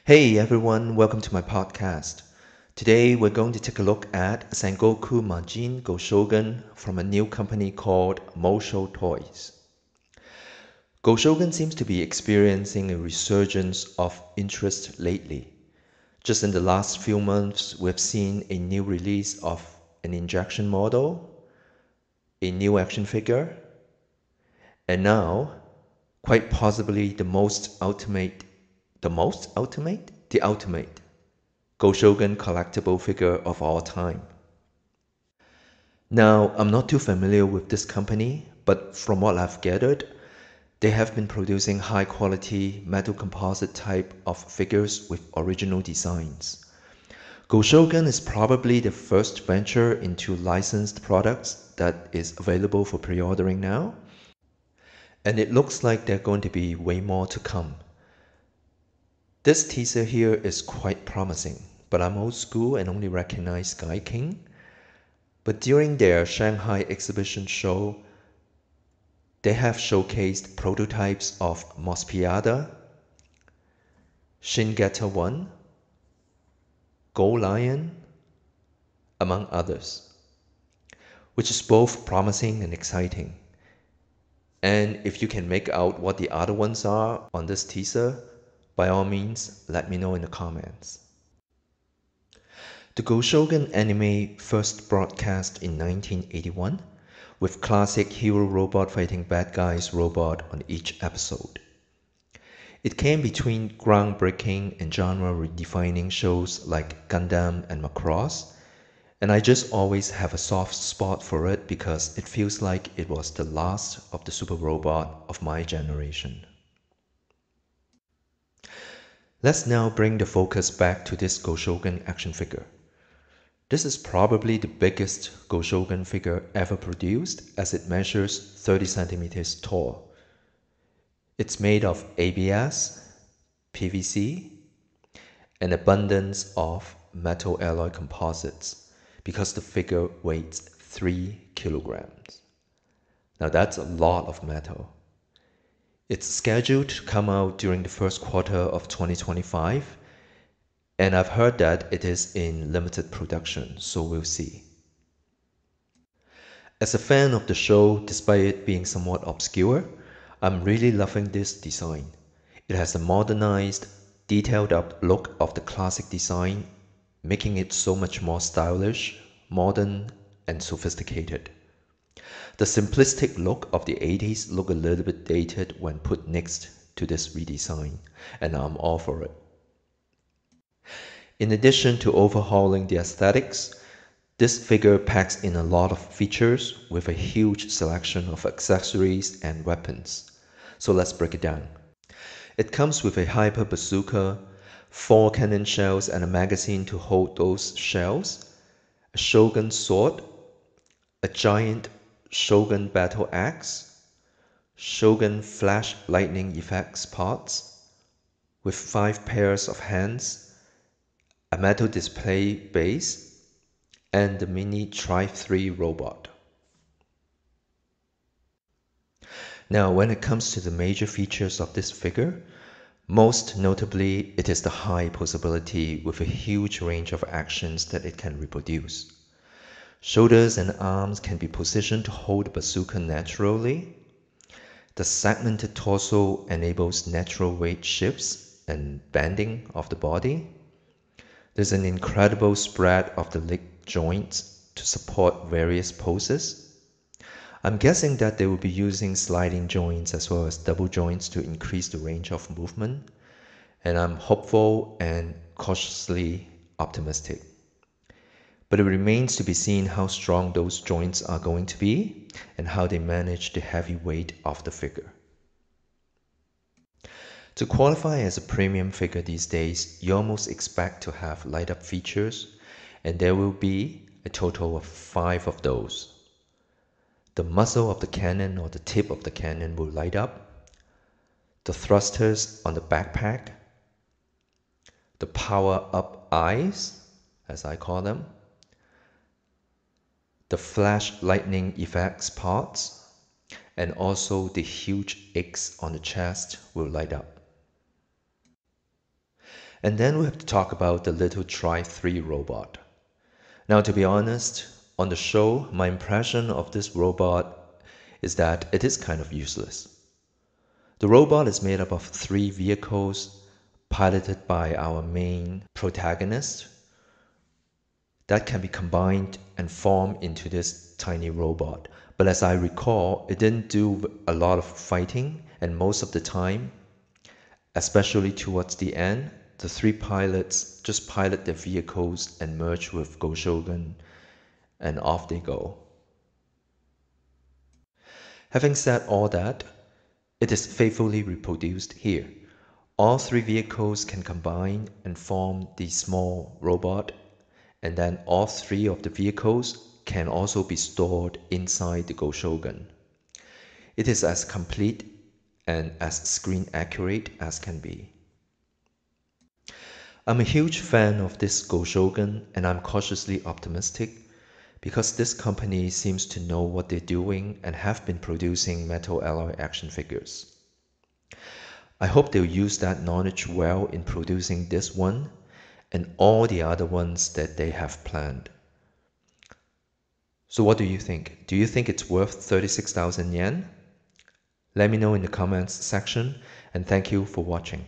Hey everyone, welcome to my podcast. Today we're going to take a look at Sengoku Majin GoShogun from a new company called MOSHOW Toys. GoShogun seems to be experiencing a resurgence of interest lately. Just in the last few months, we've seen a new release of an injection model, a new action figure, and now, quite possibly the ultimate GoShogun collectible figure of all time. Now, I'm not too familiar with this company, but from what I've gathered, they have been producing high quality metal composite type of figures with original designs. GoShogun is probably the first venture into licensed products that is available for pre-ordering now, and it looks like there are going to be way more to come. This teaser here is quite promising, but I'm old school and only recognize Sky King. But during their Shanghai exhibition show, they have showcased prototypes of Mospiada, Shingeta 1, Gold Lion, among others, which is both promising and exciting. And if you can make out what the other ones are on this teaser, by all means, let me know in the comments. The GoShogun anime first broadcast in 1981, with classic hero robot fighting bad guys robot on each episode. It came between groundbreaking and genre redefining shows like Gundam and Macross, and I just always have a soft spot for it because it feels like it was the last of the super robot of my generation. Let's now bring the focus back to this GoShogun action figure. This is probably the biggest GoShogun figure ever produced as it measures 30 centimeters tall. It's made of ABS, PVC, and abundance of metal alloy composites because the figure weighs 3 kilograms. Now that's a lot of metal. It's scheduled to come out during the first quarter of 2025, and I've heard that it is in limited production, so we'll see. As a fan of the show, despite it being somewhat obscure, I'm really loving this design. It has a modernized, detailed up look of the classic design, making it so much more stylish, modern, and sophisticated. The simplistic look of the 80s look a little bit dated when put next to this redesign, and I'm all for it. In addition to overhauling the aesthetics, this figure packs in a lot of features with a huge selection of accessories and weapons. So let's break it down. It comes with a hyper bazooka, 4 cannon shells and a magazine to hold those shells, a shogun sword, a giant shogun battle axe, shogun flash lightning effects parts, with 5 pairs of hands, a metal display base, and the mini Tribe 3 robot. Now, when it comes to the major features of this figure, most notably, it is the high posability with a huge range of actions that it can reproduce. Shoulders and arms can be positioned to hold the bazooka naturally. The segmented torso enables natural weight shifts and bending of the body. There's an incredible spread of the leg joints to support various poses. I'm guessing that they will be using sliding joints as well as double joints to increase the range of movement, and I'm hopeful and cautiously optimistic. But it remains to be seen how strong those joints are going to be and how they manage the heavy weight of the figure. To qualify as a premium figure these days, you almost expect to have light-up features, and there will be a total of 5 of those. The muzzle of the cannon or the tip of the cannon will light up, the thrusters on the backpack, the power-up eyes, as I call them, the flash lightning effects parts, and also the huge X on the chest will light up. And then we have to talk about the little Tri-3 robot. Now, to be honest, on the show, my impression of this robot is that it is kind of useless. The robot is made up of 3 vehicles piloted by our main protagonist that can be combined and form into this tiny robot. But as I recall, it didn't do a lot of fighting, and most of the time, especially towards the end, the 3 pilots just pilot their vehicles and merge with GoShogun, and off they go. Having said all that, it is faithfully reproduced here. All 3 vehicles can combine and form the small robot, and then all 3 of the vehicles can also be stored inside the GoShogun. It is as complete and as screen accurate as can be. I'm a huge fan of this GoShogun, and I'm cautiously optimistic because this company seems to know what they're doing and have been producing metal alloy action figures. I hope they'll use that knowledge well in producing this one and all the other ones that they have planned. So what do you think? Do you think it's worth 36,000 yen? Let me know in the comments section, and thank you for watching.